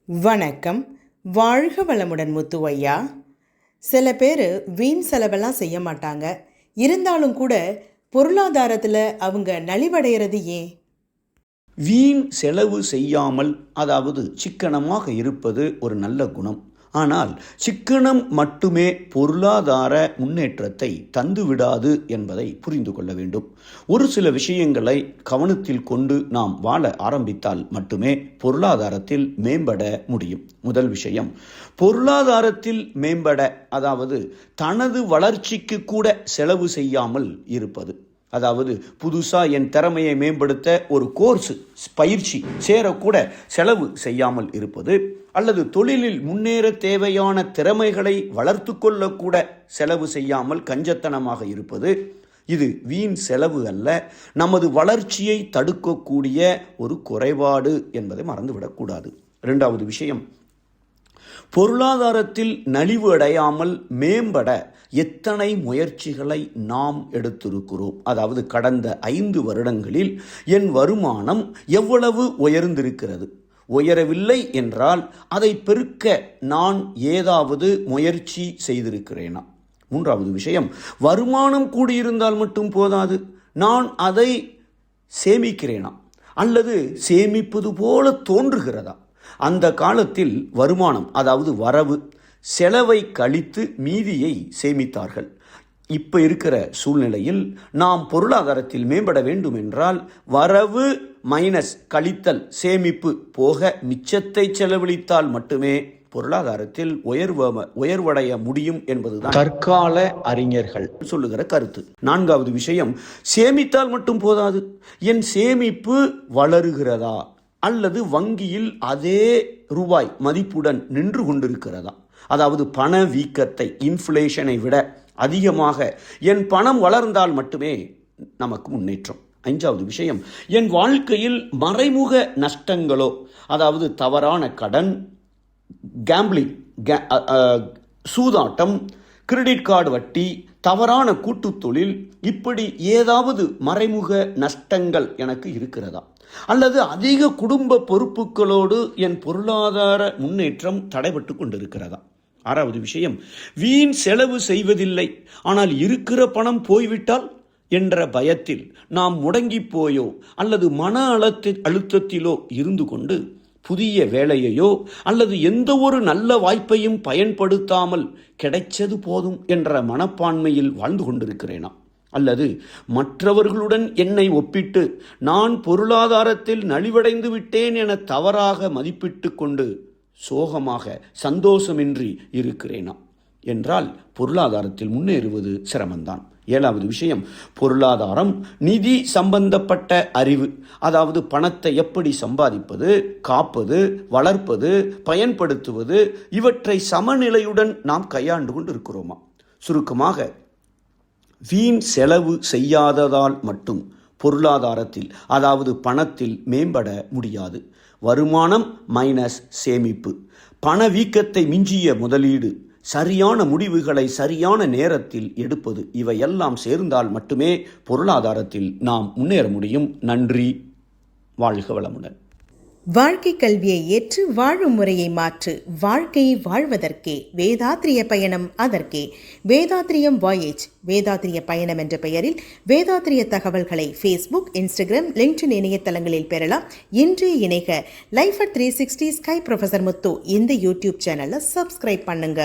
வணக்கம். வாழ்க வளமுடன் முத்துவையா. சில பேர் வீண் செலவெல்லாம் செய்ய மாட்டாங்க. இருந்தாலும் கூட பொருளாதாரத்தில் அவங்க நலிவடைகிறது ஏன்? வீண் செலவு செய்யாமல், அதாவது சிக்கனமாக இருப்பது ஒரு நல்ல குணம். ஆனால் சிக்கனம் மட்டுமே பொருளாதார முன்னேற்றத்தை தந்துவிடாது என்பதை புரிந்து கொள்ள வேண்டும். ஒரு சில விஷயங்களை கவனத்தில் கொண்டு நாம் வாழ ஆரம்பித்தால் மட்டுமே பொருளாதாரத்தில் மேம்பட முடியும். முதல் விஷயம், பொருளாதாரத்தில் மேம்பட, அதாவது தனது வளர்ச்சிக்கு கூட செலவு செய்யாமல் இருப்பது. அதாவது புதுசாக என் திறமையை மேம்படுத்த ஒரு கோர்ஸ் பயிற்சி சேரக்கூட செலவு செய்யாமல் இருப்பது, அல்லது தொழிலில் முன்னேற தேவையான திறமைகளை வளர்த்து கொள்ளக்கூட செலவு செய்யாமல் கஞ்சத்தனமாக இருப்பது, இது வீண் செலவு அல்ல, நமது வளர்ச்சியை தடுக்கக்கூடிய ஒரு குறைபாடு என்பதை மறந்துவிடக்கூடாது. இரண்டாவது விஷயம், பொருளாதாரத்தில் நலிவு அடையாமல் மேம்பட எத்தனை முயற்சிகளை நாம் எடுத்திருக்கிறோம். அதாவது கடந்த 5 வருடங்களில் என் வருமானம் எவ்வளவு உயர்ந்திருக்கிறது, உயரவில்லை என்றால் அதை பெருக்க நான் ஏதாவது முயற்சி செய்திருக்கிறேனா? மூன்றாவது விஷயம், வருமானம் கூடியிருந்தால் மட்டும் போதாது, நான் அதை சேமிக்கிறேனா அல்லது சேமிப்பது போல தோன்றுகிறதா? அந்த காலத்தில் வருமானம், அதாவது வரவு, செலவை கழித்து மீதியை சேமித்தார்கள். இப்போ இருக்கிற சூழ்நிலையில் நாம் பொருளாதாரத்தில் மேம்பட வேண்டும் என்றால் வரவு மைனஸ் கழித்தல் சேமிப்பு போக மிச்சத்தை செலவழித்தால் மட்டுமே பொருளாதாரத்தில் உயர்வடைய முடியும் என்பதுதான் தற்கால அறிஞர்கள் சொல்லுகிற கருத்து. நான்காவது விஷயம், சேமித்தால் மட்டும் போதாது, என் சேமிப்பு வளருகிறதா அல்லது வங்கியில் அதே ரூபாய் மதிப்புடன் நின்று கொண்டிருக்கிறதா? அதாவது பண வீக்கத்தை, இன்ஃப்ளேஷனை விட அதிகமாக என் பணம் வளர்ந்தால் மட்டுமே நமக்கு முன்னேற்றம். ஐந்தாவது விஷயம், என் வாழ்க்கையில் மறைமுக நஷ்டங்களோ, அதாவது தவறான கடன், கேம்பிளிங், சூதாட்டம், கிரெடிட் கார்டு வட்டி, தவறான கூட்டுத் தொழில், இப்படி ஏதாவது மறைமுக நஷ்டங்கள் எனக்கு இருக்கிறதா? அல்லது அதிக குடும்ப பொறுப்புகளோடு என் பொருளாதார முன்னேற்றம் தடைபட்டு கொண்டிருக்கிறதா? ஆறாவது விஷயம், வீண் செலவு செய்வதில்லை, ஆனால் இருக்கிற பணம் போய்விட்டால் என்ற பயத்தில் நாம் முடங்கி போயோ அல்லது மன அழுத்தத்திலோ இருந்து கொண்டு புதிய வேலையையோ அல்லது எந்த ஒரு நல்ல வாய்ப்பையும் பயன்படுத்தாமல் கிடைச்சது போதும் என்ற மனப்பான்மையில் வாழ்ந்து கொண்டிருக்கிறேனா? அல்லது மற்றவர்களுடன் என்னை ஒப்பிட்டு நான் பொருளாதாரத்தில் நலிவடைந்து விட்டேன் என தவறாக மதிப்பிட்டு கொண்டு சோகமாக சந்தோஷமின்றி இருக்கிறேனா? என்றால் பொருளாதாரத்தில் முன்னேறுவது சிரமம்தான். ஏழாவது விஷயம், பொருளாதாரம் நிதி சம்பந்தப்பட்ட அறிவு, அதாவது பணத்தை எப்படி சம்பாதிப்பது, காப்பது, வளர்ப்பது, பயன்படுத்துவது, இவற்றை சமநிலையுடன் நாம் கையாண்டு கொண்டு இருக்கிறோமா? சுருக்கமாக, வீண் செலவு செய்யாததால் மட்டும் பொருளாதாரத்தில், அதாவது பணத்தில் மேம்பட முடியாது. வருமானம் மைனஸ் சேமிப்பு, பணவீக்கத்தை மிஞ்சிய முதலீடு, சரியான முடிவுகளை சரியான நேரத்தில் எடுப்பது, இவையெல்லாம் சேர்ந்தால் மட்டுமே பொருளாதாரத்தில் நாம் முன்னேற முடியும். நன்றி. வாழ்க வளமுடன். வாழ்க்கை கல்வியை ஏற்று வாழும் முறையை மாற்று, வாழ்க்கையை வாழ்வதற்கே. வேதாத்ரிய பயணம் அதற்கே. வேதாத்ரியம் வாயேஜ், வேதாத்ரிய பயணம் என்ற பெயரில் வேதாத்ரிய தகவல்களை ஃபேஸ்புக், இன்ஸ்டாகிராம், லிங்க்டின் இணையதளங்களில் பெறலாம். இன்று இணைக லைஃப் அட் 360 ஸ்கை ப்ரொஃபசர் முத்து இந்த யூடியூப் சேனலை சப்ஸ்கிரைப் பண்ணுங்க.